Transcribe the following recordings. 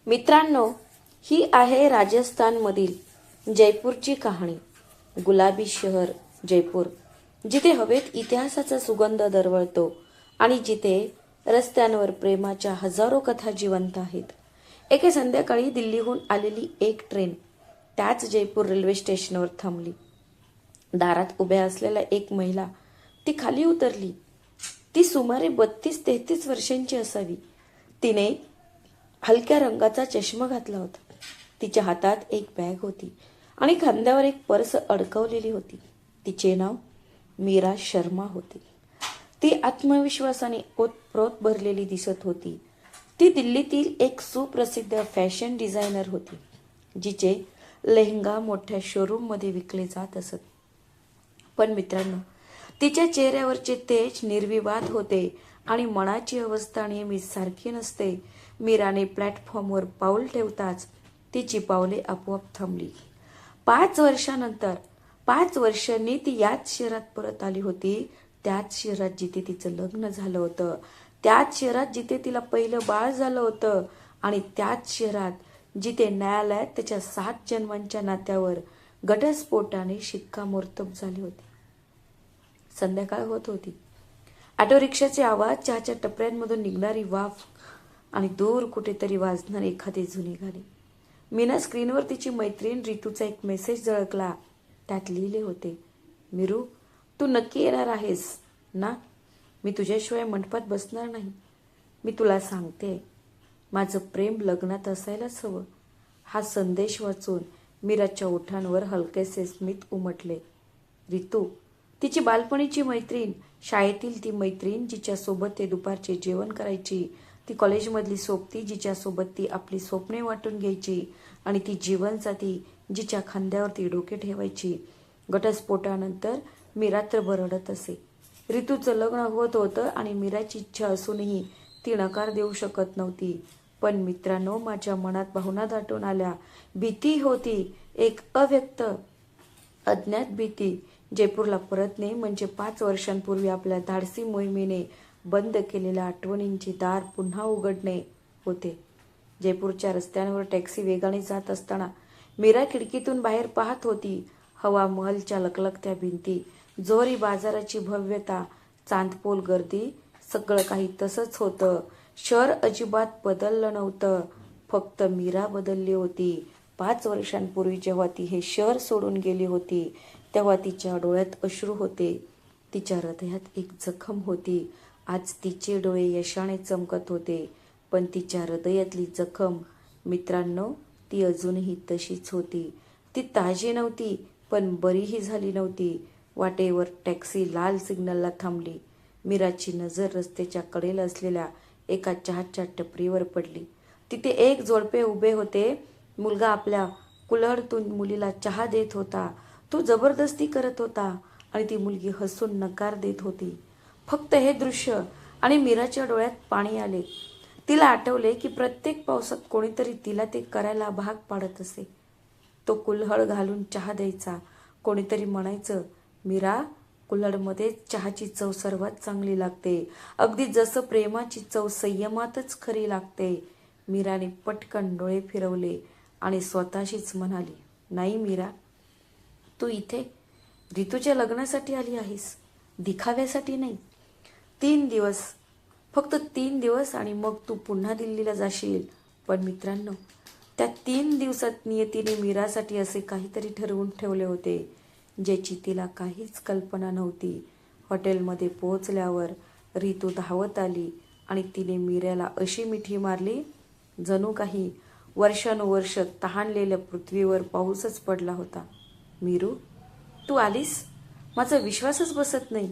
मित्रांनो, ही आहे राजस्थानमधील जयपूरची कहाणी. गुलाबी शहर जयपूर, जिथे हवेत इतिहासाचा सुगंध दरवळतो आणि जिथे रस्त्यांवर प्रेमाच्या हजारो कथा जिवंत आहेत. एके संध्याकाळी दिल्लीहून आलेली एक ट्रेन त्याच जयपूर रेल्वे स्टेशनवर थांबली. दारात उभ्या असलेल्या एक महिला ती खाली उतरली. ती सुमारे 32-33 वर्षांची असावी. तिने हलक्या रंगाचा चष्मा घातला होता. तिच्या हातात एक बॅग होती आणि खांद्यावर एक पर्स अडकवलेली होती. तिचे नाव मीरा शर्मा होते. ती आत्मविश्वासाने ओतप्रोत भरलेली दिसत होती. ती दिल्लीतील एक सुप्रसिद्ध फॅशन डिझायनर होती, जिचे लेहंगा मोठ्या शोरूममध्ये विकले जात असत. पण मित्रांनो, तिच्या चेहऱ्यावरचे तेज निर्विवाद होते आणि मनाची अवस्था नेहमी सारखी नसते. मीराने प्लॅटफॉर्मवर पाऊल ठेवताच तिची पावले आपोआप थांबली. 5 वर्षानंतर 5 वर्षांनी ती याच शहरात परत आली होती. त्याच शहरात जिथे तिचं लग्न झालं होतं, त्याच शहरात जिथे तिला पहिलं बाळ झालं होतं आणि त्याच शहरात जिथे न्यायालयात त्याच्या 7 जन्मांच्या नात्यावर घटस्फोटाने शिक्कामोर्तब झाले होते. संध्याकाळ होत होती. ऑटो रिक्षाचे आवाज, चहाच्या टपऱ्यांमधून निघणारी वाफ आणि दूर कुठेतरी वाजणारी एखादी जुनी गाणी. मीना स्क्रीनवर तिची मैत्रीण रितूचा एक मेसेज झळकला. त्यात लिहिले होते, मीरू, तू नक्की येणार आहेस ना? मी तुझ्याशिवाय मंडपात बसणार नाही. मी तुला सांगते, माझं प्रेम लग्नात असायलाच हवं. हा संदेश वाचून मीराच्या ओठांवर हलकेसे स्मित उमटले. रितू, तिची बालपणीची मैत्रीण, शाळेतील ती मैत्रीण जिच्यासोबत ते दुपारचे जेवण करायची, ती कॉलेजमधली सोबती जिच्यासोबत ती आपली स्वप्ने वाटून घ्यायची आणि ती जीवनसाथी जिच्या खांद्यावर ती डोके ठेवायची. घटस्फोटानंतर मी रात्रभर रडत असे. रितूचं लग्न होत होतं आणि मीराची इच्छा असूनही ती नकार देऊ शकत नव्हती. पण मित्रांनो, माझ्या मनात भावना दाटून आल्या. भीती होती, एक अव्यक्त अज्ञात भीती. जयपूरला परतणे म्हणजे 5 वर्षांपूर्वी आपल्या धाडसी मोहिमेने बंद केलेल्या आठवणींचे दार पुन्हा उघडणे होते. जयपूरच्या रस्त्यांवर टॅक्सी वेगाने जात असताना मीरा खिडकीतून बाहेर पाहत होती. हवा महलच्या लखलखत्या भिंती, जोहरी बाजाराची भव्यता, चांदपोल गर्दी, सगळं काही तसंच होतं. शहर अजिबात बदललं नव्हतं, फक्त मीरा बदलली होती. 5 वर्षांपूर्वी जेव्हा ती हे शहर सोडून गेली होती, तेव्हा तिच्या डोळ्यात अश्रू होते, तिच्या हृदयात एक जखम होती. आज तिचे डोळे यशाने चमकत होते, पण तिच्या हृदयातली जखम, मित्रांनो, ती अजूनही तशीच होती. ती ताजी नव्हती, पण बरीही झाली नव्हती. वाटेवर टॅक्सी लाल सिग्नलला थांबली. मीराची नजर रस्त्याच्या कडेला असलेल्या एका चहाच्या टपरीवर पडली. तिथे एक जोडपे उभे होते. मुलगा आपल्या कुल्हडतून मुलीला चहा देत होता. तो जबरदस्ती करत होता आणि ती मुलगी हसून नकार देत होती. फक्त हे दृश्य आणि मीराच्या डोळ्यात पाणी आले. तिला आठवले की प्रत्येक पावसात कोणीतरी तिला ते करायला भाग पाडत असे. तो कुल्हड घालून चहा द्यायचा. कोणीतरी म्हणायचं, मीरा, कुल्हडमध्ये चहाची चव सर्वात चांगली लागते, अगदी जसं प्रेमाची चव संयमातच खरी लागते. मीराने पटकन डोळे फिरवले आणि स्वतःशीच म्हणाली, नाही मीरा, तू इथे रितूच्या लग्नासाठी आली आहेस, दिखाव्यासाठी नाही. 3 दिवस, फक्त 3 दिवस आणि मग तू पुन्हा दिल्लीला जाशील. पण मित्रांनो, त्या 3 दिवसात नियतीने मीरासाठी असे काहीतरी ठरवून ठेवले होते, ज्याची तिला काहीच कल्पना नव्हती. हॉटेलमध्ये पोहोचल्यावर रितू धावत आली आणि तिने मीराला अशी मिठी मारली, जणू काही वर्षानुवर्ष तहानलेल्या पृथ्वीवर पाऊसच पडला होता. मीरू, तू आलीस? माझा विश्वासच बसत नाही.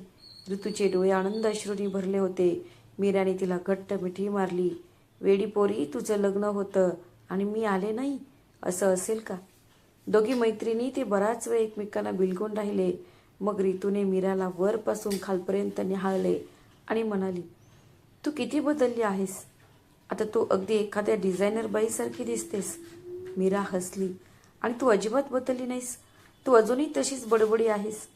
ऋतूचे डोळे आनंद अश्रूंनी भरले होते. मीराने तिला घट्ट मिठी मारली. वेडी पोरी, तुझं लग्न होतं आणि मी आले नाही, असं असेल का? दोघी मैत्रिणी ते बराच वेळ एकमेकांना बिलगून राहिले. मग रितूने मीराला वरपासून खालपर्यंत निहाळले आणि म्हणाली, तू किती बदलली आहेस. आता तू अगदी एखाद्या डिझायनर बाईसारखी दिसतेस. मीरा हसली, आणि तू अजिबात बदलली नाहीस. तू अजूनही तशीच बडबडी आहेस.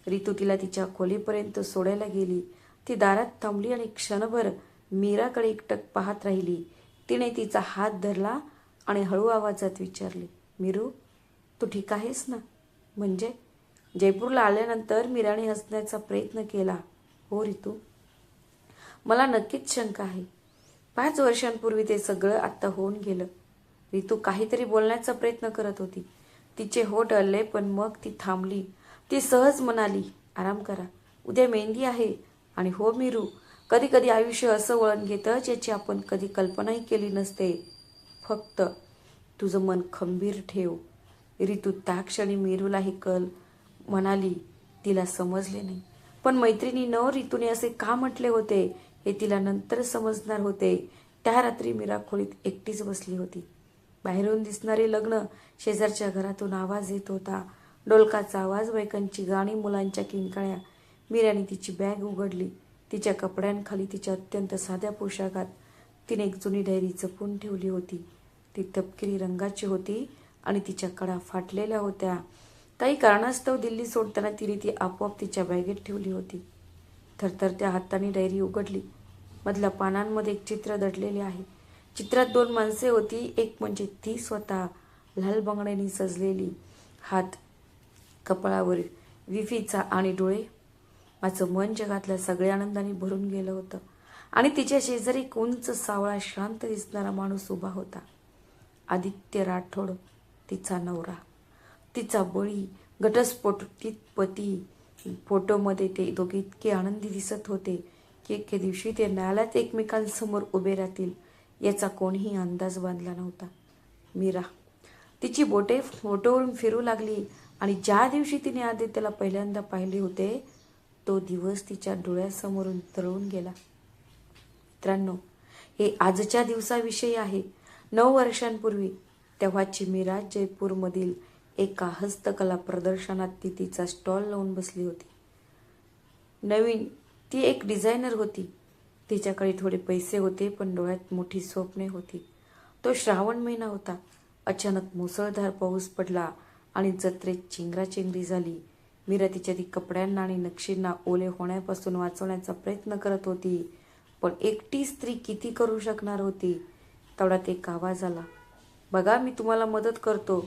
रितू तिला तिच्या खोलीपर्यंत सोडायला गेली. ती दारात थांबली आणि क्षणभर मीराकडे एकटक पाहत राहिली. तिने तिचा हात धरला आणि हळू आवाजात विचारले, मीरू, तू ठीक आहेस ना? म्हणजे? जयपूरला आल्यानंतर मीराने हसण्याचा प्रयत्न केला. हो रितू, मला नक्कीच शंका आहे. 5 वर्षांपूर्वी ते सगळं आत्ता होऊन गेलं. रितू काहीतरी बोलण्याचा प्रयत्न करत होती. तिचे होठ हलले, पण मग ती थांबली. ती सहज म्हणाली, आराम करा, उद्या मेहंदी आहे. आणि हो मीरू, कधी कधी आयुष्य असं वळण घेतं ज्याची आपण कधी कल्पनाही केली नसते. फक्त तुझं मन खंबीर ठेव. रितू त्या क्षणी मीरूलाही कल म्हणाली. तिला समजले नाही, पण मैत्रिणीनं रितूने असे का म्हटले होते हे तिला नंतर समजणार होते. त्या रात्री मीरा खोलीत एकटीच बसली होती. बाहेरून दिसणारे लग्न, शेजारच्या घरातून आवाज येत होता, ढोलकाचा आवाज, बायकांची गाणी, मुलांच्या किंकाळ्या. मीराने तिची बॅग उघडली. तिच्या कपड्यांखाली, तिच्या अत्यंत साध्या पोशाखात तिने एक जुनी डायरी जपून ठेवली होती. ती तपकिरी रंगाची होती आणि तिच्या कडा फाटलेल्या होत्या. काही कारणास्तव दिल्ली सोडताना तिने ती आपोआप तिच्या बॅगेत ठेवली होती. थरथरत्या हाताने डायरी उघडली. मधल्या पानांमध्ये एक चित्र दडलेले आहे. चित्रात 2 माणसे होती. एक म्हणजे ती स्वतः, लाल बांगड्यांनी सजलेली, हात कपाळावर, विफीचा आणि डोळे. माझं मन जगातल्या सगळ्या आनंदाने भरून गेलं होतं. आणि तिच्या शेजारी एक उंच, सावळा, शांत दिसणारा माणूस उभा होता. आदित्य राठोड, तिचा नवरा, तिचा बळी, घटस्फोटित पती. फोटोमध्ये ते दोघे इतके आनंदी दिसत होते की एके दिवशी ते न्यायालयात एकमेकांसमोर उभे राहतील याचा कोणीही अंदाज बांधला नव्हता. मीरा, तिची बोटे फोटोवरून फिरू लागली आणि ज्या दिवशी तिने आदित्यला पहिल्यांदा पाहिले होते तो दिवस तिच्या डोळ्यासमोरून तळून गेला. मित्रांनो, हे आजच्या दिवसाविषयी आहे. 9 वर्षांपूर्वी तेव्हाची मीरा जयपूरमधील एका हस्तकला प्रदर्शनात ती तिचा स्टॉल लावून बसली होती. नवीन ती एक डिझायनर होती. तिच्याकडे थोडे पैसे होते, पण डोळ्यात मोठी स्वप्ने होती. तो श्रावण महिना होता. अचानक मुसळधार पाऊस पडला आणि जत्रेत चेंगराचेंगरी झाली. मीरा तिच्या कपड्यांना आणि नक्षींना ओले होण्यापासून वाचवण्याचा प्रयत्न करत होती, पण एकटी स्त्री किती करू शकणार होती. तेवढ्यात एक आवाज आला, बघा, मी तुम्हाला मदत करतो.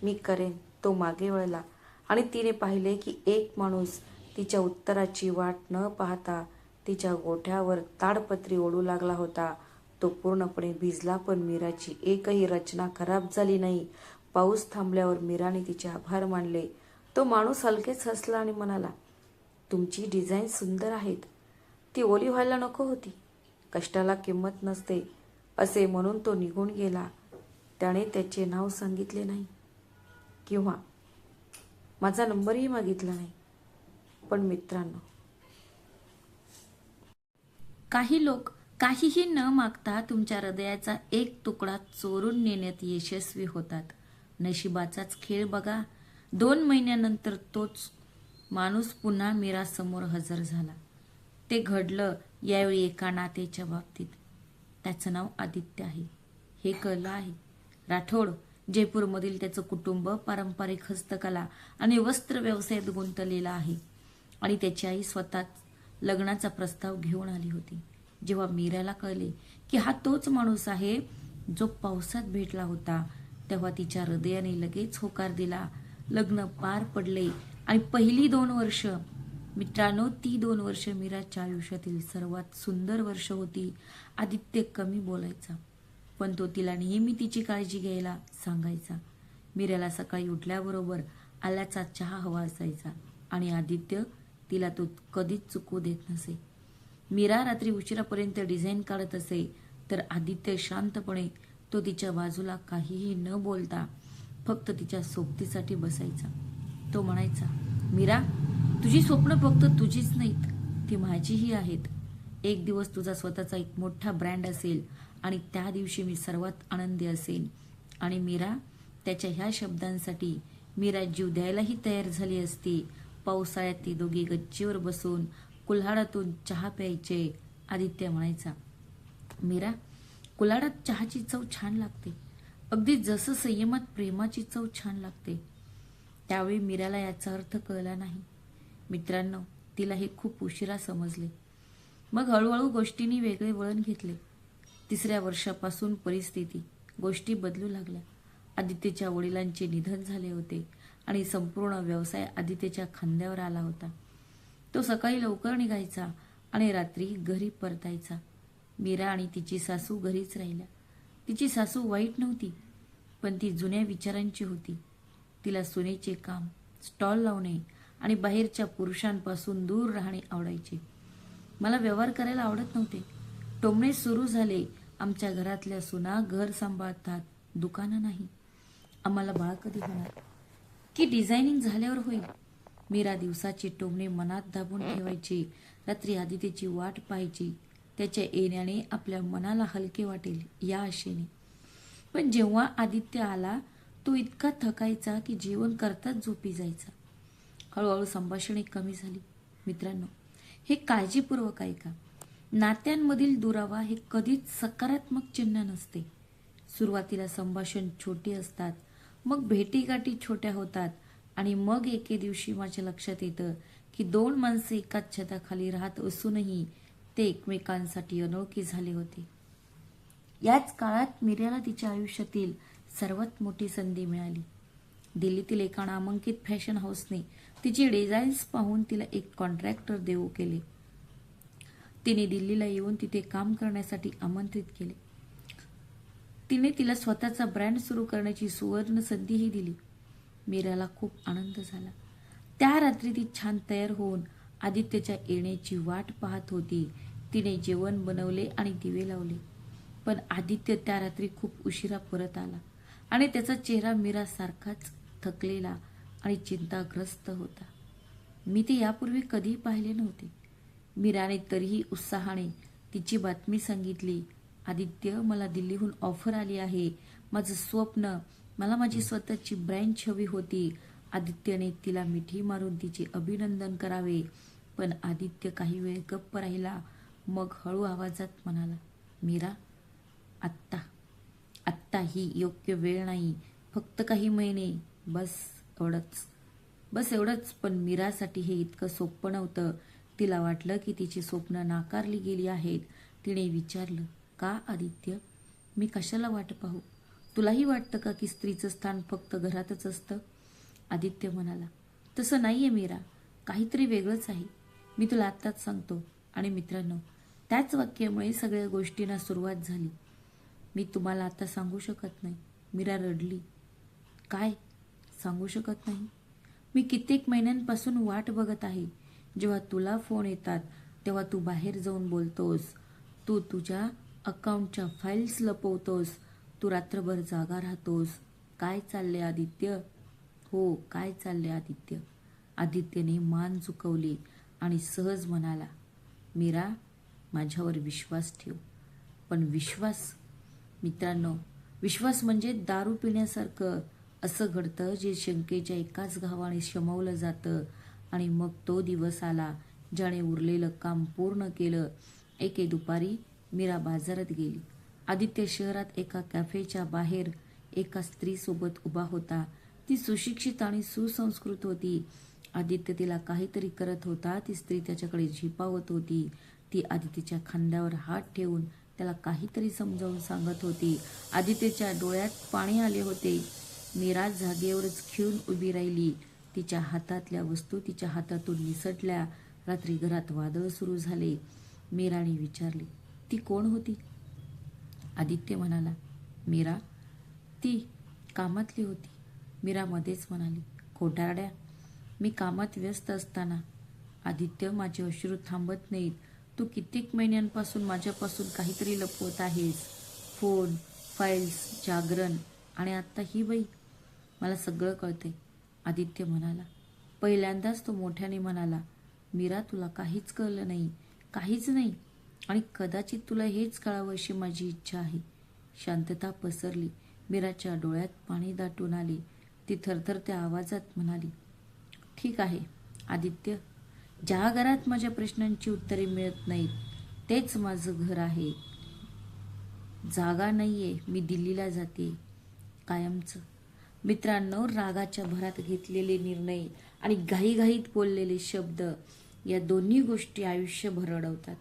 मी करेन. तो मागे वळला आणि तिने पाहिले की एक माणूस तिच्या उत्तराची वाट न पाहता तिच्या गोठ्यावर ताडपत्री ओढू लागला होता. तो पूर्णपणे भिजला, पण मीराची एकही रचना खराब झाली नाही. पाऊस थांबल्यावर मीराने तिचे आभार मानले. तो माणूस हलकेच हसला आणि म्हणाला, तुमची डिझाईन सुंदर आहेत. ती ओली व्हायला नको होती. कष्टाला किंमत नसते असे म्हणून तो निघून गेला. त्याने त्याचे नाव सांगितले नाही किंवा माझा नंबरही मागितला नाही. पण मित्रांनो, काही लोक काहीही न मागता तुमच्या हृदयाचा एक तुकडा चोरून नेण्यात यशस्वी होतात. नशिबाचाच खेळ बघा. 2 महिन्यानंतर तोच माणूस पुन्हा मीरासमोर हजर झाला. ते घडलं यावेळी एका नात्याच्या बाबतीत. त्याचं नाव आदित्य आहे. हे कळलं आहे. राठोड जयपूरमधील त्याचं कुटुंब पारंपरिक हस्तकला आणि वस्त्र व्यवसायात गुंतलेला आहे आणि त्याची आई स्वतः लग्नाचा प्रस्ताव घेऊन आली होती. जेव्हा मीराला कळले की हा तोच माणूस आहे जो पावसात भेटला होता, तेव्हा तिच्या हृदयाने लगेच होकार दिला. लग्न पार पडले आणि पहिली 2 वर्ष, मित्रांनो, ती 2 वर्ष मीराच्या आयुष्यातील सर्वात सुंदर वर्ष होती. आदित्य कमी बोलायचा, पण तो तिला नेहमी तिची काळजी घ्यायला सांगायचा. मीराला सकाळी उठल्याबरोबर आल्याचा चहा हवा असायचा आणि आदित्य तिला तो कधीच चुकू देत नसे. मीरा रात्री उशिरापर्यंत डिझाईन काढत असे, तर आदित्य शांतपणे तो तिच्या बाजूला काहीही न बोलता फक्त तिच्या सोबतीसाठी बसायचा. तो म्हणायचा, मीरा, तुझी स्वप्न फक्त तुझीच नाहीत, ती माझीही आहेत. एक दिवस तुझा स्वतःचा एक मोठा ब्रँड असेल आणि त्या दिवशी मी सर्वात आनंदी असेन. आणि मीरा, त्याच्या ह्या शब्दांसाठी मीरा जीव द्यायलाही तयार झाली असती. पावसाळ्यात ती दोघी गच्चीवर बसून कुल्हाडातून चहा प्यायचे. आदित्य म्हणायचा, मीरा, कुल्हाडात चहाची चव छान लागते, अगदी जसं संयमात प्रेमाची चव छान लागते. त्यावेळी मीराला याचा अर्थ कळला नाही. मित्रांनो, तिला हे खूप उशिरा समजले. मग हळूहळू गोष्टींनी वेगळे वळण घेतले. 3ऱ्या वर्षापासून परिस्थिती गोष्टी बदलू लागल्या. आदित्यच्या वडिलांचे निधन झाले होते आणि संपूर्ण व्यवसाय आदित्यच्या खांद्यावर आला होता. तो सकाळी लवकर निघायचा आणि रात्री घरी परतायचा. मीरा आणि तिची सासू घरीच राहिल्या. तिची सासू वाईट नव्हती, पण ती जुन्या विचारांची होती. तिला सोनेचे काम, स्टॉल लावणे आणि बाहेरच्या पुरुषांपासून दूर राहणे आवडायचे. मला व्यवहार करायला आवडत नव्हते. टोमणे सुरू झाले. आमच्या घरातल्या सुना घर सांभाळतात, दुकानं नाही. आम्हाला बाळ कधी होणार, की डिझायनिंग झाल्यावर होईल. मीरा दिवसाची टोमणे मनात दाबून ठेवायची. रात्री आदित्यची वाट पाहायची. त्याच्या येण्याने आपल्या मनाला हलके वाटेल या आशेने. पण जेव्हा आदित्य आला तो इतका थकायचा की जेवण करताच झोपी जायचा. हळूहळू संभाषणे कमी झाली. मित्रांनो, हे काळजीपूर्वक ऐका. नात्यांमधील दुरावा हे कधीच सकारात्मक चिन्ह नसते. सुरुवातीला संभाषण छोटी असतात, मग भेटीगाठी छोट्या होतात आणि मग एके दिवशी माझ्या लक्षात येतं की दोन माणसे एकाच छताखाली राहत असूनही ते एकमेकांसाठी अनोळखी झाले होते. याच काळात मीराला तिच्या आयुष्यातील सर्वात मोठी संधी मिळाली. दिल्लीतील एका नामांकित फॅशन हाऊसने तिची डिझाईन्स पाहून तिला एक कॉन्ट्रॅक्टर देऊ केले. तिने दिल्लीला येऊन तिथे काम करण्यासाठी आमंत्रित केले. तिने तिला स्वतःचा ब्रँड सुरू करण्याची सुवर्ण संधीही दिली. मीराला खूप आनंद झाला. त्या रात्री ती छान तयार होऊन आदित्यच्या येण्याची वाट पाहत होती. तिने जेवण बनवले आणि दिवे लावले. पण आदित्य त्या रात्री खूप उशिरा परत आला आणि त्याचा चेहरा मीरासारखाच थकलेला आणि चिंताग्रस्त होता. मी ते यापूर्वी कधीही पाहिले नव्हते. मीराने तरीही उत्साहाने तिची बातमी सांगितली. आदित्य, मला दिल्लीहून ऑफर आली आहे. माझं स्वप्न, मला माझी स्वतःची ब्रँच हवी होती. आदित्यने तिला मिठी मारून तिचे अभिनंदन करावे, पण आदित्य काही वेळ गप्प राहिला. मग हळू आवाजात म्हणाला, मीरा, आत्ता आत्ता ही योग्य वेळ नाही. फक्त काही महिने, बस एवढंच. पण मीरासाठी हे इतकं सोपं नव्हतं. तिला वाटलं की तिची स्वप्न नाकारली गेली आहेत. तिने विचारलं, का आदित्य? मी कशाला वाट पाहू? तुलाही वाटतं का की स्त्रीचं स्थान फक्त घरातच असतं? आदित्य म्हणाला, तसं नाहीये मीरा, काहीतरी वेगळंच आहे. मी तुला आत्ताच सांगतो. आणि मित्रांनो, त्याच वाक्यामुळे सगळ्या गोष्टींना सुरुवात झाली. मी तुम्हाला आता सांगू शकत नाही. मीरा रडली. काय सांगू शकत नाही? मी कित्येक महिन्यांपासून वाट बघत आहे. जेव्हा तुला फोन येतात तेव्हा तू बाहेर जाऊन बोलतोस. तू तुझ्या अकाउंटच्या फाईल्स लपवतोस. तू रात्रभर जागा राहतोस. काय चालले आदित्य? हो, काय चालले आदित्य? आदित्यने मान झुकवली आणि सहज म्हणाला, मीरा, माझ्यावर विश्वास ठेव. पण विश्वास, मित्रांनो, विश्वास म्हणजे दारू पिण्यासारखं. असं घडतं जे शंकेच्या एकाच घावाने शमवलं जातं. आणि मग तो दिवस आला ज्याने उरलेलं काम पूर्ण केलं. एके दुपारी मीरा बाजारात गेली. आदित्य शहरात एका कॅफेच्या बाहेर एका स्त्रीसोबत उभा होता. ती सुशिक्षित आणि सुसंस्कृत होती. आदित्य तिला काहीतरी करत होता. ती स्त्री त्याच्याकडे झिपावत होती. ती आदित्यच्या खांद्यावर हात ठेवून त्याला काहीतरी समजावून सांगत होती. आदित्यच्या डोळ्यात पाणी आले होते. मीरा जागेवरच खिळून उभी राहिली. तिच्या हातातल्या वस्तू तिच्या हातातून निसटल्या. रात्री घरात वादळ सुरू झाले. मीराने विचारले, ती कोण होती? आदित्य म्हणाला, मीरा, ती कामातली होती. मीरा मध्येच म्हणाली, खोटारड्या, मी कामात व्यस्त असताना. आदित्य, माझे अश्रू थांबत नाहीत. तू कित्येक महिन्यांपासून माझ्यापासून काहीतरी लपवत आहेस. फोन, फाईल्स, जागरण आणि आता ही बाई. मला सगळं कळते. आदित्य म्हणाला. पहिल्यांदाच तो मोठ्याने म्हणाला, मीरा, तुला काहीच कळलं नाही, काहीच नाही. आणि कदाचित तुला हेच कळावं अशी माझी इच्छा आहे. शांतता पसरली. मीराच्या डोळ्यात पाणी दाटून आले. ती थरथरत्या आवाजात म्हणाली, ठीक आहे आदित्य, ज्या घरात माझ्या प्रश्नांची उत्तरे मिळत नाहीत तेच माझं घर आहे. जागा नाहीये. मी दिल्लीला जाते, कायमचं. मित्रांनो, रागाच्या भरात घेतलेले निर्णय आणि घाईघाईत बोललेले शब्द या दोन्ही गोष्टी आयुष्यभर अडवतात.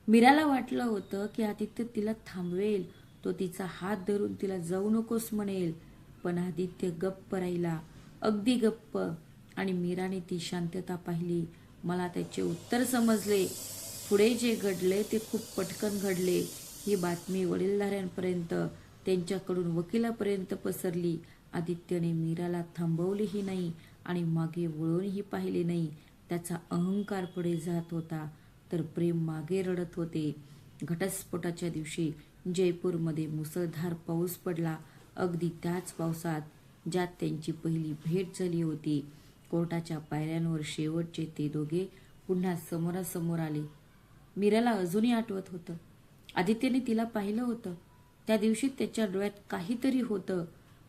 मीराला वाटलं होतं की आदित्य तिला थांबवेल, तो तिचा हात धरून तिला जाऊ नकोस म्हणेल, पण आदित्य गप्प राहिला, अगदी गप्प. आणि मीराने ती शांतता पाहिली. मला त्याचे उत्तर समजले. पुढे जे घडले ते खूप पटकन घडले. ही बातमी वडीलधाऱ्यांपर्यंत, त्यांच्याकडून वकिलापर्यंत पसरली. आदित्यने मीराला थांबवलेही नाही आणि मागे वळूनही पाहिले नाही. त्याचा अहंकार पुढे जात होता, तर प्रेम मागे रडत होते. घटस्फोटाच्या दिवशी जयपूरमध्ये मुसळधार पाऊस पडला, अगदी त्याच पावसात ज्यात त्यांची पहिली भेट झाली होती. कोर्टाच्या पायऱ्यांवर शेवटचे ते दोघे पुन्हा समोरासमोर आले. मीराला अजूनही आठवत होतं. आदित्यने तिला पाहिलं होतं. त्या दिवशी त्याच्या डोळ्यात काहीतरी होतं,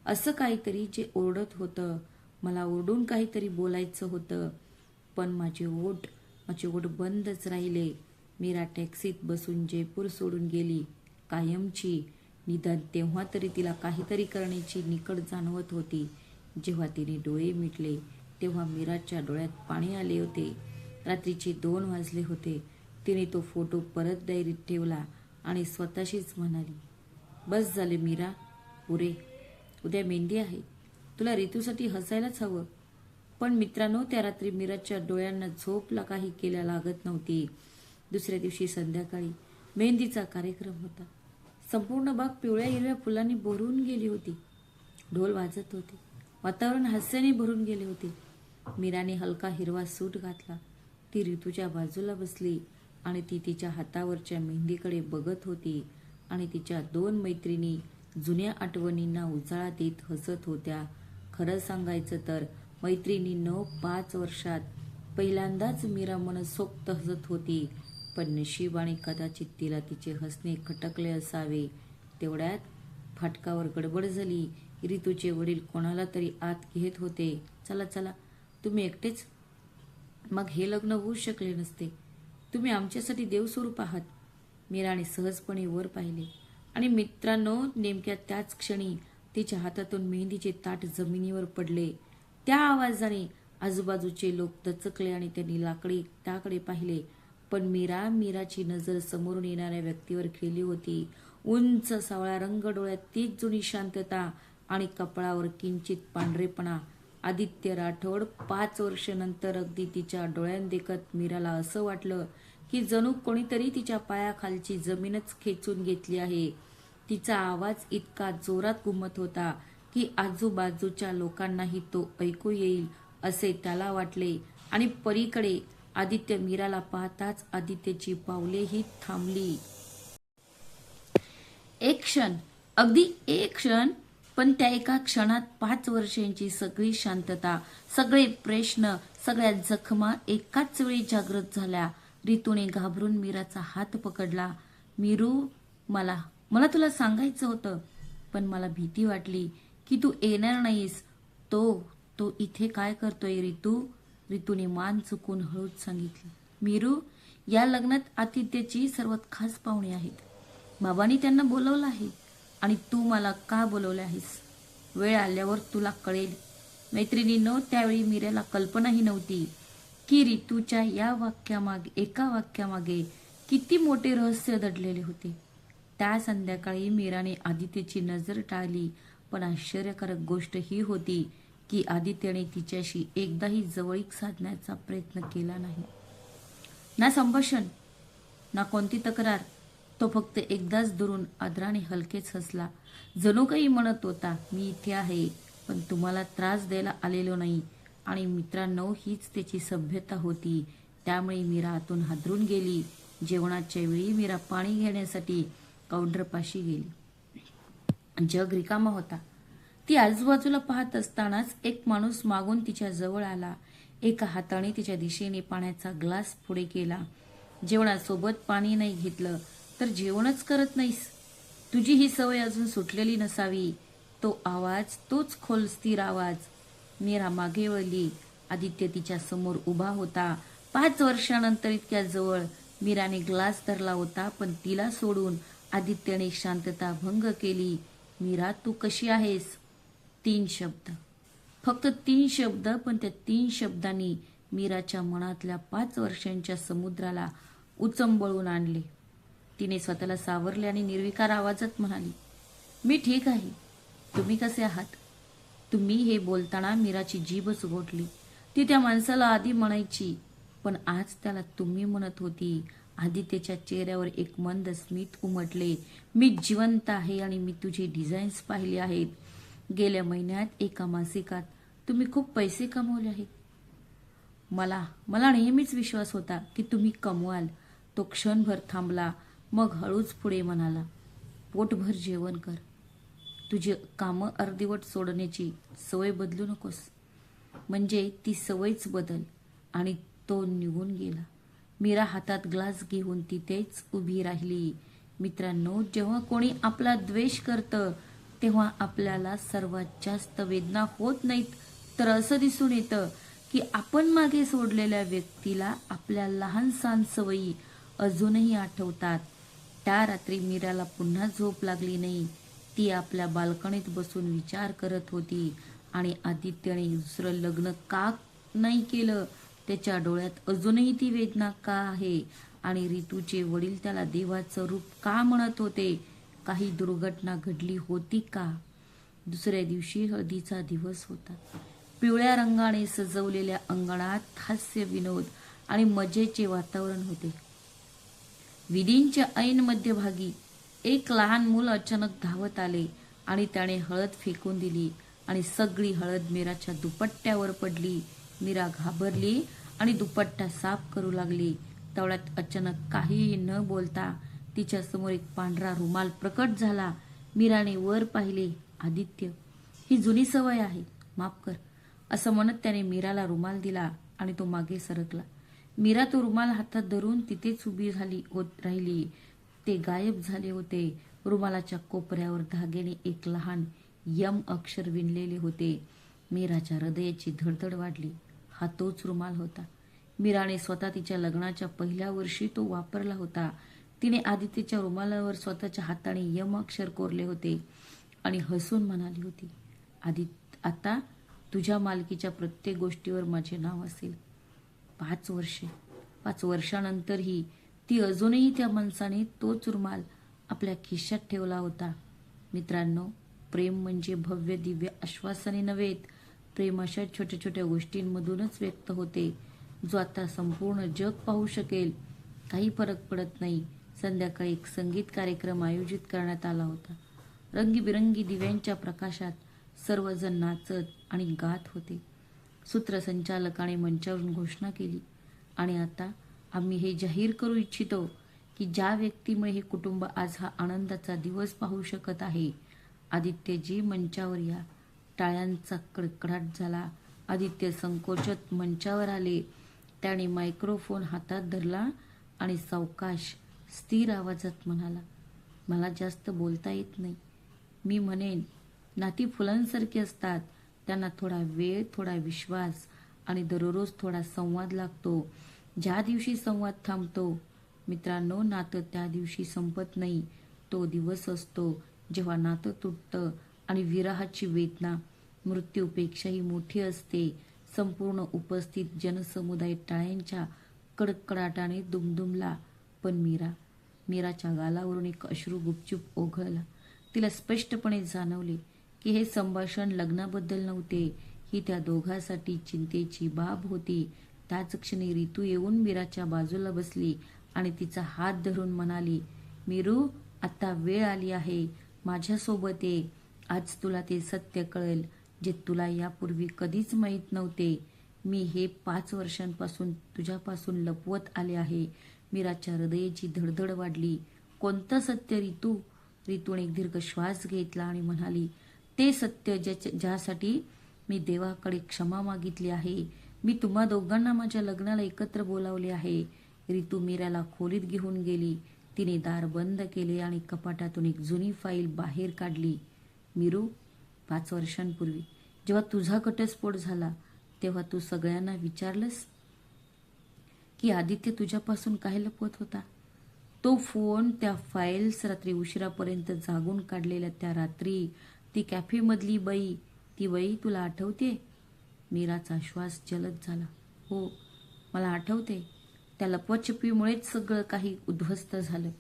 असं काहीतरी जे ओरडत होतं. मला ओरडून काहीतरी बोलायचं होतं, पण माझे ओठ बंदच राहिले. मीरा टॅक्सीत बसून जयपूर सोडून गेली, कायमची. निदान तेव्हा तरी तिला काहीतरी करण्याची निकड जाणवत होती. जेव्हा तिने डोळे मिटले तेव्हा मीराच्या डोळ्यात पाणी आले होते. रात्रीचे 2 वाजले होते. तिने तो फोटो परत डायरीत ठेवला आणि स्वतःशीच म्हणाली, बस झाले मीरा, पुरे. उद्या मेहंदी आहे. तुला ऋतूसाठी हसायलाच हवं. पण मित्रांनो, त्या रात्री मीराच्या डोळ्यांना झोपला काही केल्या लागत नव्हती. दुसऱ्या दिवशी संध्याकाळी मेहंदीचा कार्यक्रम होता. संपूर्ण बाग पिवळ्या हिरव्या फुलांनी भरून गेली होती. ढोल वाजत होते. वातावरण हास्याने भरून गेले होते. मीराने हलका हिरवा सूट घातला. ती ऋतूच्या बाजूला बसली आणि ती तिच्या हातावरच्या मेहंदीकडे बघत होती. आणि तिच्या 2 मैत्रिणी जुन्या आठवणींना उजाळा देत हसत होत्या. खरं सांगायचं तर मैत्रिणींनो, 5 वर्षात पहिल्यांदाच मीरा मनसोक्त हसत होती. पण नशीब आणि कदाचित तिला तिचे हसणे खटकले असावे. तेवढ्यात फाटकावर गडबड झाली. ऋतूचे वडील कोणाला तरी आत घेत होते. चला चला, तुम्ही एकटेच? मग हे लग्न होऊ शकले नसते. तुम्ही आमच्यासाठी देवस्वरूप आहात. मीराने सहजपणे वर पाहिले आणि मित्रांनो, नेमक्या त्याच क्षणी तिच्या हातातून मेहंदीचे ताट जमिनीवर पडले. त्या आवाजाने आजूबाजूचे लोक दचकले आणि त्यांनी लाकडी त्याकडे पाहिले. पण मीराची नजर समोरून येणाऱ्या व्यक्तीवर खेळली होती. उंच सावळा रंग, डोळ्यात तीच जुनी शांतता आणि कपाळावर किंचित पांढरेपणा. आदित्य राठोड. 5 वर्षानंतर अगदी तिच्या डोळ्यांदेखत मीराला असं वाटलं की जणू कोणीतरी तिच्या पायाखालची जमीनच खेचून घेतली आहे. तिचा आवाज इतका जोरात घुमत होता की आजूबाजूच्या लोकांनाही तो ऐकू येईल असे त्याला वाटले. आणि पलीकडे आदित्य. मीराला पाहताच आदित्यची पावलेही थांबली. एक क्षण, अगदी एक क्षण, पण त्या एका क्षणात 5 वर्षांची सगळी शांतता, सगळे प्रश्न, सगळ्या जखमा एकाच वेळी जागृत झाल्या. ऋतूने घाबरून मीराचा हात पकडला. मीरू, मला तुला सांगायचं होतं, पण मला भीती वाटली की तू येणार नाहीस. तो इथे काय करतोय ऋतू? ऋतूने मान चुकून हळूच सांगितले. मीरू, या लग्नात आदित्यची सर्वात खास पाहुणे आहेत. बाबांनी त्यांना बोलवलं आहे. आणि तू मला का बोलवले आहेस? वेळ आल्यावर तुला कळेल. मैत्रिणींनो, त्यावेळी मीराला कल्पनाही नव्हती की ऋतूच्या एका वाक्यामागे किती मोठे रहस्य दडलेले होते. त्या संध्याकाळी मीराने आदित्यची नजर टाळली. पण आश्चर्यकारक गोष्ट ही होती की आदित्यने तिच्याशी एकदाही जवळीक साधण्याचा प्रयत्न केला नाही. ना संभाषण, ना कोणती तक्रार. तो फक्त एकदाच दुरून आदराने हलकेच हसला. जणू काही म्हणत होता, मी इथे आहे, पण तुम्हाला त्रास द्यायला आलेलो नाही. आणि मित्रांनो, हीच त्याची सभ्यता होती. त्यामुळे मीरा आतून हादरून गेली. जेवणाच्या वेळी मीरा पाणी घेण्यासाठी काउंटरपाशी गेली. जग रिकामा होता. ती आजूबाजूला पाहत असतानाच एक माणूस मागून तिच्या जवळ आला. एका हाताने तिच्या दिशेने पाण्याचा ग्लास पुढे केला. जेवणासोबत पाणी नाही घेतलं तर जेवणच करत नाहीस. तुझी ही सवय अजून सुटलेली नसावी. तो आवाज, तोच खोल स्थिर आवाज. मीरा मागे वळली. आदित्य तिच्या समोर उभा होता. 5 वर्षानंतर इतक्या जवळ. मीराने ग्लास धरला होता, पण तिला सोडून आदित्यने शांतता भंग केली. मीरा, तू कशी आहेस? 3 शब्द, फक्त 3 शब्द, पण त्या 3 शब्दांनी मीराच्या मनातल्या 5 वर्षांच्या समुद्राला उचंबळून आणले. तिने स्वतःला सावरले आणि निर्विकार आवाजात म्हणाली, मी ठीक आहे. तुम्ही कसे आहात? तुम्ही हे बोलताना मीराची जीभच गोठली. ती त्या माणसाला आधी म्हणायची, पण आज त्याला तुम्ही म्हणत होती. आदित्यच्या चेहऱ्यावर एक मंद स्मित उमटले. मी जिवंत आहे आणि मी तुझे डिझाईन्स पाहिले आहेत. गेल्या महिन्यात एका मासिकात तुम्ही खूप पैसे कमवले आहेत. मला मला नेहमीच विश्वास होता की तुम्ही कमवाल. तो क्षणभर थांबला, मग हळूच पुढे म्हणाला, पोटभर जेवण कर. तुझी कामं अर्धवट सोडण्याची सवय बदलू नकोस. म्हणजे ती सवयच बदल. आणि तो निघून गेला. मीरा हातात ग्लास घेऊन तिथेच उभी राहिली. मित्रांनो, जेव्हा कोणी आपला द्वेष करतं तेव्हा आपल्याला सर्वात जास्त वेदना होत नाहीत, तर असं दिसून येतं की आपण मागे सोडलेल्या व्यक्तीला आपल्या लहान सहान सवयी अजूनही आठवतात. त्या रात्री मीराला पुन्हा झोप लागली नाही. ती आपल्या बाल्कनीत बसून विचार करत होती. आणि आदित्यने दुसरं लग्न का नाही केलं, त्याच्या डोळ्यात अजूनही ती वेदना का आहे, आणि रितूचे वडील त्याला देवाचं रूप का म्हणत होते. काही दुर्घटना घडली होती का? दुसऱ्या दिवशी हळदीचा दिवस होता. पिवळ्या रंगाने सजवलेल्या अंगणात हास्य, विनोद आणि मजेचे वातावरण होते. विधींच्या ऐन मध्यभागी एक लहान मूल अचानक धावत आले आणि त्याने हळद फेकून दिली आणि सगळी हळद मीराच्या दुपट्ट्यावर पडली. मीरा घाबरली आणि दुपट्टा साफ करू लागली. तेवढ्यात अचानक काही न बोलता तिच्या समोर एक पांढरा रुमाल प्रकट झाला. मीराने वर पाहिले. आदित्य, ही जुनी सवय आहे, माफ कर, असं म्हणत त्याने मीराला रुमाल दिला आणि तो मागे सरकला. मीरा तो रुमाल हातात धरून तिथेच उभी राहिली. ते गायब झाले होते. रुमालाच्या कोपऱ्यावर धाग्याने एक लहान यम अक्षर विणलेले होते. मीराच्या हृदयाची धडधड वाढली. हा तोच रुमाल होता. मीराने स्वतः तिच्या लग्नाच्या पहिल्या वर्षी तो वापरला होता. तिने आदित्यच्या रुमालावर स्वतःच्या हाताने यम अक्षर कोरले होते आणि हसून म्हणाली होती, आता तुझ्या मालकीच्या प्रत्येक गोष्टीवर माझे नाव असेल. 5 वर्षानंतरही ती अजूनही त्या माणसाने तोच रुमाल आपल्या खिशात ठेवला होता. मित्रांनो, प्रेम म्हणजे भव्य दिव्य आश्वासने नव्हेत. प्रेम अशा छोट्या छोट्या गोष्टींमधूनच व्यक्त होते, जो आता संपूर्ण जग पाहू शकेल. काही फरक पडत नाही. संध्याकाळी एक संगीत कार्यक्रम आयोजित करण्यात आला होता. रंगीबिरंगी दिव्यांच्या प्रकाशात सर्वजण नाचत आणि गात होते. सूत्रसंचालकाने मंचावरून घोषणा केली, आणि आता आम्ही हे जाहीर करू इच्छितो की ज्या व्यक्तीमुळे हे कुटुंब आज हा आनंदाचा दिवस पाहू शकत आहे. आदित्यजी मंचावर या. टाळ्यांचा कडकडाट झाला. आदित्य संकोचत मंचावर आले. त्याने मायक्रोफोन हातात धरला आणि सावकाश स्थिर आवाजात म्हणाला, मला जास्त बोलता येत नाही. मी म्हणेन, नाती फुलांसारखी असतात. त्यांना थोडा वेळ, थोडा विश्वास आणि दररोज थोडा संवाद लागतो. ज्या दिवशी संवाद थांबतो, मित्रांनो, नातं त्या दिवशी संपत नाही. तो दिवस असतो जेव्हा नातं तुटतं आणि विरहाची वेदना मृत्यूपेक्षाही मोठी असते. संपूर्ण उपस्थित जनसमुदाय टाळ्यांच्या कडकडाटाने दुमदुमला. पण मीराच्या गालावरून एक अश्रू गुपचूप ओघळला. तिला स्पष्टपणे जाणवले की हे संभाषण लग्नाबद्दल नव्हते. ही त्या दोघांसाठी चिंतेची बाब होती. त्याच क्षणी रितू येऊन मीराच्या बाजूला बसली आणि तिचा हात धरून म्हणाली, मीरू, आता वेळ आली आहे. माझ्यासोबत ये. आज तुला ते सत्य कळेल जे तुला यापूर्वी कधीच माहीत नव्हते. मी हे 5 वर्षांपासून तुझ्यापासून लपवत आले आहे. मीराच्या हृदयाची धडधड वाढली. कोणतं सत्य रितू? रितूने एक दीर्घ श्वास घेतला आणि म्हणाली, ते सत्य ज्यासाठी मी देवाकडे क्षमा मागितली आहे. मी तुम्हा दोघांना माझ्या लग्नाला एकत्र बोलावले आहे. रितू मीराला खोलीत घेऊन गेली. तिने दार बंद केले आणि कपाटातून एक जुनी फाईल बाहेर काढली. मीरू, 5 वर्षांपूर्वी जेव्हा तुझा घटस्फोट झाला तेव्हा तू सगळ्यांना विचारलंस की आदित्य तुझ्यापासून काय लपवत होता? तो फोन, त्या फाईल्स, रात्री उशिरापर्यंत जागून काढलेल्या त्या रात्री, ती कॅफेमधली बाई, ती बाई तुला आठवते? मीराचा श्वास जलद झाला. हो, मला आठवते. त्या लपवाछपवीमुळेच सगळं काही उद्ध्वस्त झालं.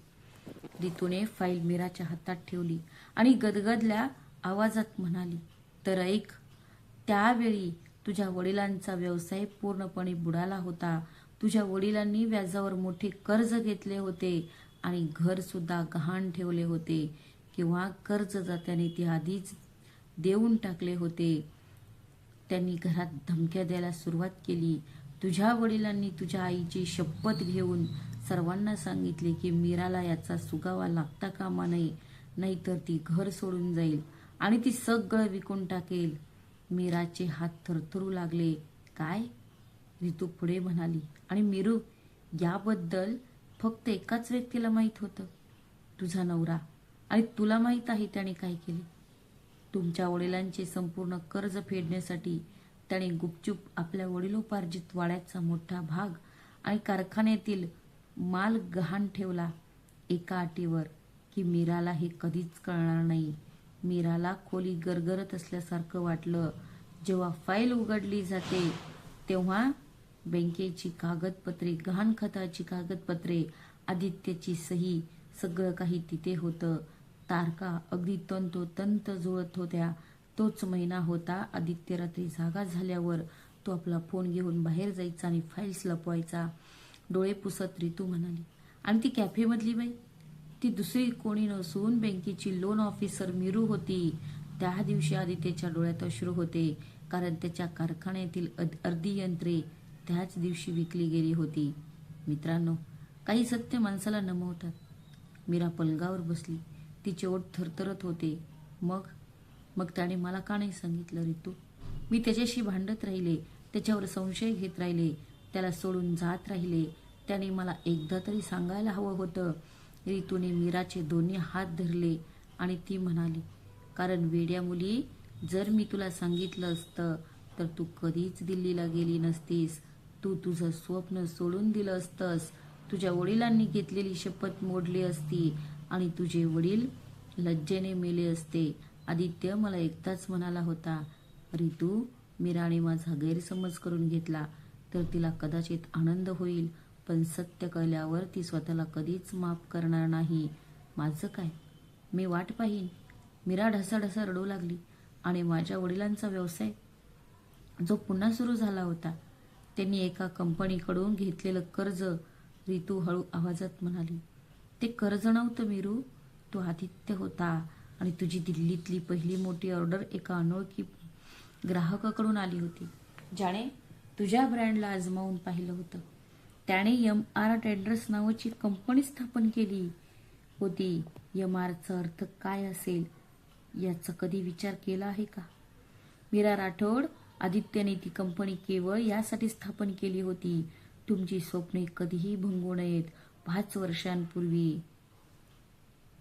रितूने फाईल मीराच्या हातात ठेवली आणि गदगदल्या आवाजात म्हणाली, तर ऐक, त्यावेळी तुझ्या वडिलांचा व्यवसाय पूर्णपणे बुडाला होता. तुझ्या वडिलांनी व्याजावर मोठे कर्ज घेतले होते आणि घर सुद्धा गहाण ठेवले होते किंवा कर्जदात्याने ते आधीच देऊन टाकले होते. त्यांनी घरात धमक्या द्यायला सुरुवात केली. तुझ्या वडिलांनी तुझ्या आईची शपथ घेऊन सर्वांना सांगितले की मीराला याचा सुगावा लागता कामा नये, नाहीतर ती घर सोडून जाईल आणि ती सगळं विकून टाकेल. मीराचे हात थरथरू लागले. काय? रितू पुढे म्हणाली. आणि मीरू, याबद्दल फक्त एकाच व्यक्तीला माहीत होतं, तुझा नवरा. आणि तुला माहीत आहे त्याने काय केले. तुमच्या वडिलांचे संपूर्ण कर्ज फेडण्यासाठी त्याने गुपचूप आपल्या वडिलोपार्जित वाड्याचा मोठा भाग आणि कारखान्यातील माल गहाण ठेवला, एका अटीवर की मीराला हे कधीच कळणार नाही. मीराला खोली गरगरत असल्यासारखं वाटलं. जेव्हा फाईल उघडली जाते तेव्हा बँकेची कागदपत्रे, गहाण खताची कागदपत्रे, आदित्यची सही, सगळं काही तिथे होतं. तारखा अगदी तंतोतंत जुळत होत्या. तोच महिना होता. आदित्य रात्री जागा झाल्यावर तो आपला फोन घेऊन बाहेर जायचा आणि फाईल्स लपवायचा. डोळे पुसत रितू म्हणाली, आणि ती कॅफेमधली बाई, ती दुसरी कोणी नसून बँकेची लोन ऑफिसर मीरू होती. त्या दिवशी आदित्यच्या डोळ्यात अश्रू होते, कारण त्याच्या कारखान्यातील अर्धी यंत्रे त्याच दिवशी विकली गेली होती. मित्रांनो, काही सत्य माणसाला नमवतात. मीरा पलंगावर बसली. तिचे ओठ थरथरत होते. मग त्याने मला का नाही सांगितलं रितू? मी त्याच्याशी भांडत राहिले, त्याच्यावर संशय घेत राहिले, त्याला सोडून जात राहिले. त्याने मला एकदा तरी सांगायला हवं होतं. रितूने मीराचे दोन्ही हात धरले आणि ती म्हणाली, कारण वेड्या मुली, जर मी तुला सांगितलं असतं तर तू कधीच दिल्लीला गेली नसतीस. तू तुझं स्वप्न सोडून दिलं असतंस. तुझ्या वडिलांनी घेतलेली शपथ मोडली असती आणि तुझे वडील लज्जेने मेले असते. आदित्य मला एकदाच म्हणाला होता, रितू, मीराने माझा गैरसमज करून घेतला तर तिला कदाचित आनंद होईल, पण सत्य कळल्यावर ती स्वतःला कधीच माफ करणार नाही. माझं काय? मी वाट पाहीन. मीरा ढसाढसा रडू लागली. आणि माझ्या वडिलांचा व्यवसाय, जो पुन्हा सुरू झाला होता, त्यांनी एका कंपनीकडून घेतलेलं कर्ज, रितू हळू आवाजात म्हणाली. ते कर्ज नव्हतं मीरू, तो आदित्य होता. आणि तुझी दिल्लीतली पहिली मोठी ऑर्डर एका अनोळखी ग्राहकाकडून आली होती, ज्याने तुझ्या ब्रँडला आजमावून पाहिलं होतं. त्याने MR ट्रेडर्स नावाची कंपनी स्थापन केली होती. MRचा अर्थ काय असेल याचा कधी विचार केला आहे का? मीरा राठोड, आदित्यने ती कंपनी केवळ यासाठी स्थापन केली होती, तुमची स्वप्ने कधीही भंगू नयेत. 5 वर्षांपूर्वी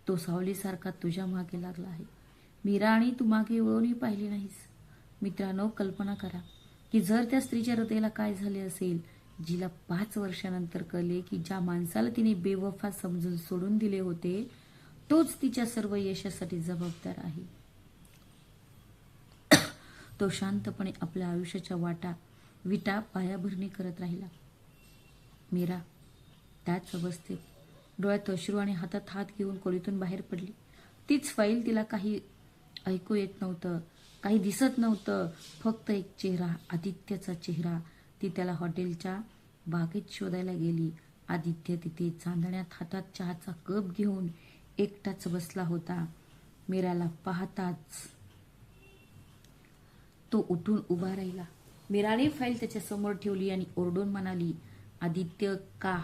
तो सावलीसारखा तुझ्या मागे लागला आहे, मीरा, आणि तू मागे वळूनही पाहिली नाहीस. मित्रांनो, कल्पना करा की जर त्या स्त्रीच्या हृदयाला काय झाले असेल, जिला 5 वर्षानंतर कळले की ज्या माणसाला तिने बेवफा समजून सोडून दिले होते तोच तिच्या सर्व यशासाठी जबाबदार आहे. तो शांतपणे आपल्या आयुष्याच्या विटा पायाभरणी करत राहिला. मीरा त्याच अवस्थेत डोळ्यात अश्रू आणि हातात हात घेऊन खोलीतून बाहेर पडली. तीच फाईल. तिला काही ऐकू येत नव्हतं, काही दिसत नव्हतं, फक्त एक चेहरा, आदित्यचा चेहरा. ती त्याला हॉटेलच्या बागेत शोधायला गेली. आदित्य तिथे चांदण्यात हातात चहाचा कप घेऊन एकटाच बसला होता. मीराला पाहताच तो उठून उभा राहिला. मीराने फाईल त्याच्या समोर ठेवली आणि ओरडून म्हणाली, आदित्य, का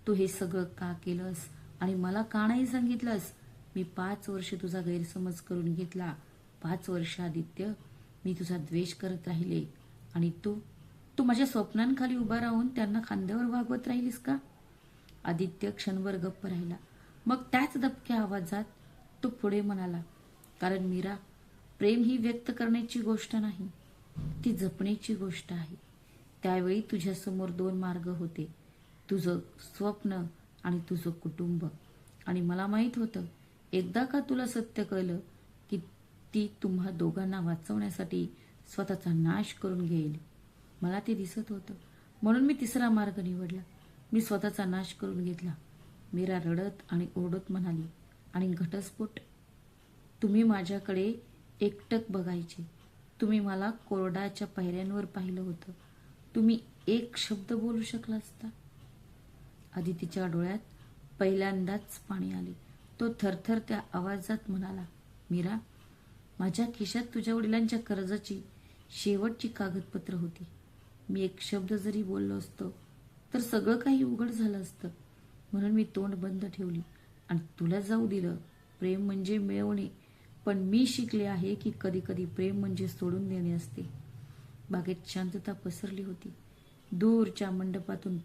तू हे सगळं का केलंस आणि मला का नाही सांगितलंस? मी 5 वर्ष तुझा गैरसमज करून घेतला. 5 वर्ष आदित्य, मी तुझा द्वेष करत राहिले आणि तू माझ्या स्वप्नांखाली उभा राहून त्यांना खांद्यावर वागवत राहिलीस का? आदित्य क्षणभर गप्प राहिला. मग त्याच दबक्या आवाजात तो पुढे म्हणाला, कारण मीरा, प्रेम ही व्यक्त करण्याची गोष्ट नाही, ती जपण्याची गोष्ट आहे. त्यावेळी तुझ्यासमोर 2 मार्ग होते, तुझं स्वप्न आणि तुझं कुटुंब. आणि मला माहित होतं, एकदा का तुला सत्य कळलं की ती तुम्हा दोघांना वाचवण्यासाठी स्वतःचा नाश करून घेईल. मला ते दिसत होतं, म्हणून मी तिसरा मार्ग निवडला. मी स्वतःचा नाश करून घेतला. मीरा रडत आणि ओरडत म्हणाली, आणि घटस्फोट. तुम्ही माझ्याकडे एकटक बघायचे. तुम्ही मला कोरडाच्या पायऱ्यांवर पाहिलं होतं. तुम्ही एक शब्द बोलू शकला असता. आदितीच्या डोळ्यात पहिल्यांदाच पाणी आले. तो थरथर त्या आवाजात म्हणाला, मीरा, माझ्या खिशात तुझ्या वडिलांच्या कर्जाची शेवटची कागदपत्र होती. मी एक शब्द जरी बोललो असतो तर सगळं काही उघड झालं असतं. म्हणून मी तोंड बंद ठेवली आणि तुला जाऊ दिलं. प्रेम म्हणजे मिळवणे, पण मी शिकले आहे की कधी कधी प्रेम म्हणजे सोडून देणे असते. बागेत शांतता पसरली होती. दूरच्या मंडपातून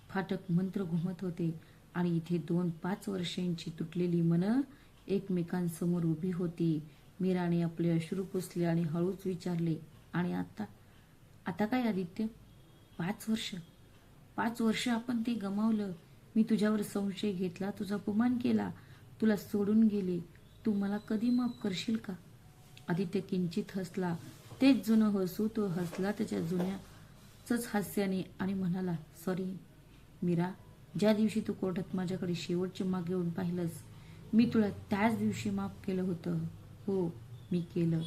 फाटक मंत्र घुमत होते आणि इथे 2-5 वर्षांची तुटलेली मनं एकमेकांसमोर उभी होती. मीराने आपले अश्रू पुसले आणि हळूच विचारले, आणि आता आता काय आदित्य? 5 वर्ष आपण ते गमावलं. मी तुझ्यावर संशय घेतला, तुझा अपमान केला, तुला सोडून गेले. तू मला कधी माफ करशील का? आदित्य किंचित हसला. तेच जुनं हसू. तो हसला त्याच्या जुन्याच हास्याने आणि म्हणाला, सॉरी मीरा, ज्या दिवशी तू कोर्टात माझ्याकडे शेवटचे मागे येऊन पाहिलंस, मी तुला त्याच दिवशी माफ केलं होतं. हो, मी केलं.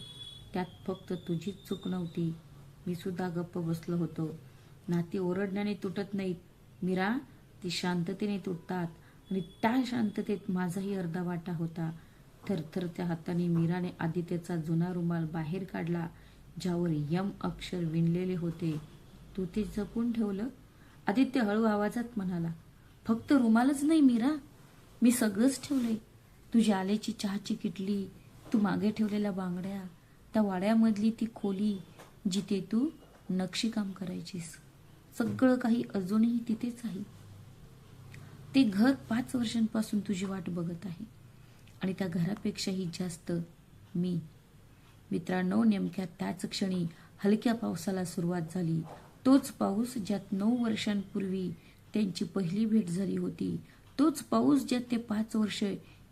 त्यात फक्त तुझीच चूक नव्हती. मी सुद्धा गप्प बसलो होतो. नाती ओरडण्याने तुटत नाहीत मीरा, ती शांततेने तुटतात, आणि त्या शांततेत माझाही अर्धा वाटा होता. थरथरत्या हाताने मीराने आदित्यचा जुना रुमाल बाहेर काढला, ज्यावर यम अक्षर विणलेले होते. तू ते जपून ठेवलं? आदित्य हळू आवाजात म्हणाला. फक्त रुमालच नाही मीरा, मी सगळंच ठेवलंय. तुझी आलेची चहाची किटली, तू मागे ठेवलेल्या बांगड्या, त्या वाड्यामधली ती खोली जिथे तू नक्षीकाम करायचीस, सगळं काही अजूनही तिथेच आहे. ते घर 5 वर्षांपासून तुझी वाट बघत आहे, आणि त्या घरापेक्षाही जास्त मी. मित्रांनो, नेमक्या त्याच क्षणी हलक्या पावसाला सुरुवात झाली. तोच पाऊस ज्यात 9 वर्षांपूर्वी त्यांची पहिली भेट झाली होती. तोच पाऊस ज्यात ते 5 वर्ष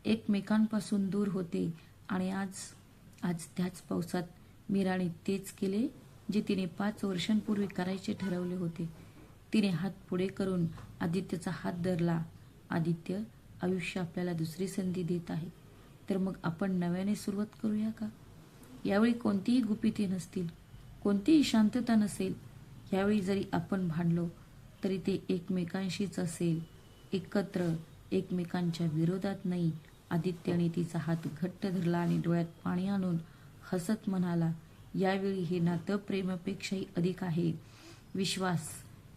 एकमेकांपासून दूर होते. आणि आज त्याच पावसात मीराने तेच केले जे तिने 5 वर्षांपूर्वी करायचे ठरवले होते. तिने हात पुढे करून आदित्यचा हात धरला. आदित्य, आयुष्य आपल्याला दुसरी संधी देत आहे, तर मग आपण नव्याने सुरुवात करूया का? यावेळी कोणतीही गुपिते नसतील, कोणतीही शांतता नसेल. यावेळी जरी आपण भांडलो तरी ते एकमेकांशीच असेल, एकत्र, एकमेकांच्या विरोधात नाही. आदित्याने तिचा हात घट्ट धरला आणि डोळ्यात पाणी आणून हसत म्हणाला, यावेळी हे नातं प्रेमापेक्षाही अधिक आहे. विश्वास.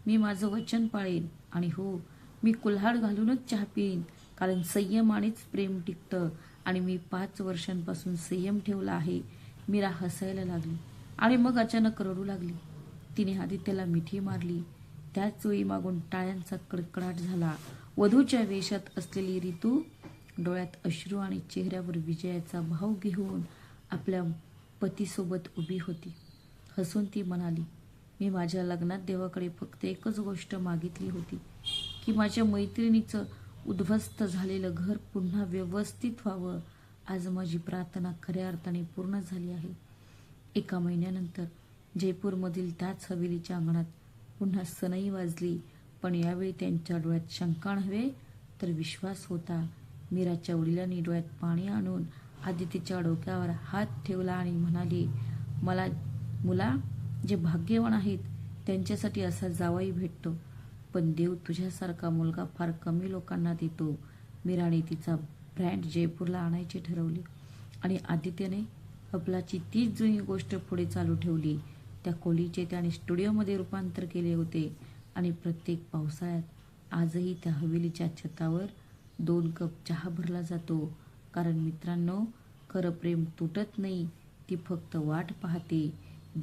मी माझं वचन पाळेन, आणि हो, मी कुल्हाड घालूनच चहा पिईन, कारण संयमानेच प्रेम टिकतं, आणि मी 5 वर्षांपासून संयम ठेवला आहे. मीरा हसायला लागली आणि मग अचानक रडू लागली. तिने आदित्यला मिठी मारली. त्याच वेळी मागून टाळ्यांचा कडकडाट झाला. वधूच्या वेशात असलेली ऋतू डोळ्यात अश्रू आणि चेहऱ्यावर विजयाचा भाव घेऊन आपल्या पतीसोबत उभी होती. हसून ती म्हणाली, मी माझ्या लग्नात देवाकडे फक्त एकच गोष्ट मागितली होती, की माझ्या मैत्रिणीचं उद्ध्वस्त झालेलं घर पुन्हा व्यवस्थित व्हावं. आज माझी प्रार्थना खऱ्या अर्थाने पूर्ण झाली आहे. 1 महिन्यानंतर जयपूरमधील त्याच हवेलीच्या अंगणात पुन्हा सनई वाजली, पण यावेळी त्यांच्या डोळ्यात शंका नव्हे तर विश्वास होता. मीराच्या वडिलांनी डोळ्यात पाणी आणून आदितीच्या डोक्यावर हात ठेवला आणि म्हणाले, मुला, जे भाग्यवान आहेत त्यांच्यासाठी असा जावई भेटतो, पण देव तुझ्यासारखा मुलगा फार कमी लोकांना देतो. मीराने तिचा ब्रँड जयपूरला आणायचे ठरवले, आणि आदित्यने अपलाची तीच जुनी गोष्ट पुढे चालू ठेवली. त्या खोलीचे त्याने स्टुडिओमध्ये रूपांतर केले होते, आणि प्रत्येक पावसाळ्यात आजही त्या हवेलीच्या छतावर 2 कप चहा भरला जातो. कारण मित्रांनो, खरं प्रेम तुटत नाही, ती फक्त वाट पाहते,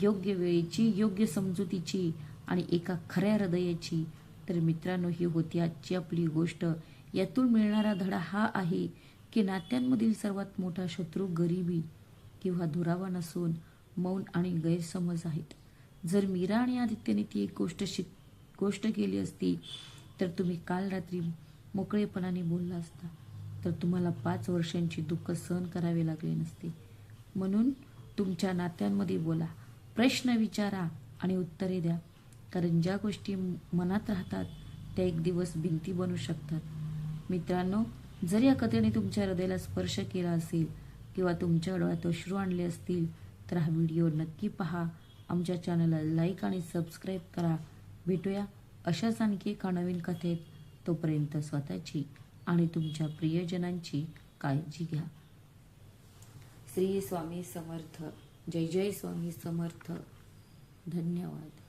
योग्य वेळेची, योग्य समजुतीची, आणि एका खऱ्या हृदयाची. तर मित्रांनो, ही होती आजची आपली गोष्ट. यातून मिळणारा धडा हा आहे की नात्यांमधील सर्वात मोठा शत्रू गरिबी किंवा दुरावा नसून मौन आणि गैरसमज आहेत. जर मीरा आणि आदित्यने ती एक गोष्ट केली असती तर तुम्ही काल रात्री मोकळेपणाने बोलला असता, तर तुम्हाला 5 वर्षांची दुःख सहन करावे लागले नसते. म्हणून तुमच्या नात्यांमध्ये बोला, प्रश्न विचारा आणि उत्तरे द्या, कारण ज्या गोष्टी मनात राहतात त्या एक दिवस भिंती बनू शकतात. मित्रांनो, जर या कथेने तुमच्या हृदयाला स्पर्श केला असेल किंवा तुमच्या डोळ्यात अश्रू आणले असतील तर हा व्हिडिओ नक्की पहा. आमच्या चॅनलला लाईक आणि सबस्क्राईब करा. भेटूया अशाच आणखी एका नवीन कथेत. तोपर्यंत स्वतःची आणि तुमच्या प्रियजनांची काळजी घ्या. श्री स्वामी समर्थ. जय जय स्वामी समर्थ. धन्यवाद.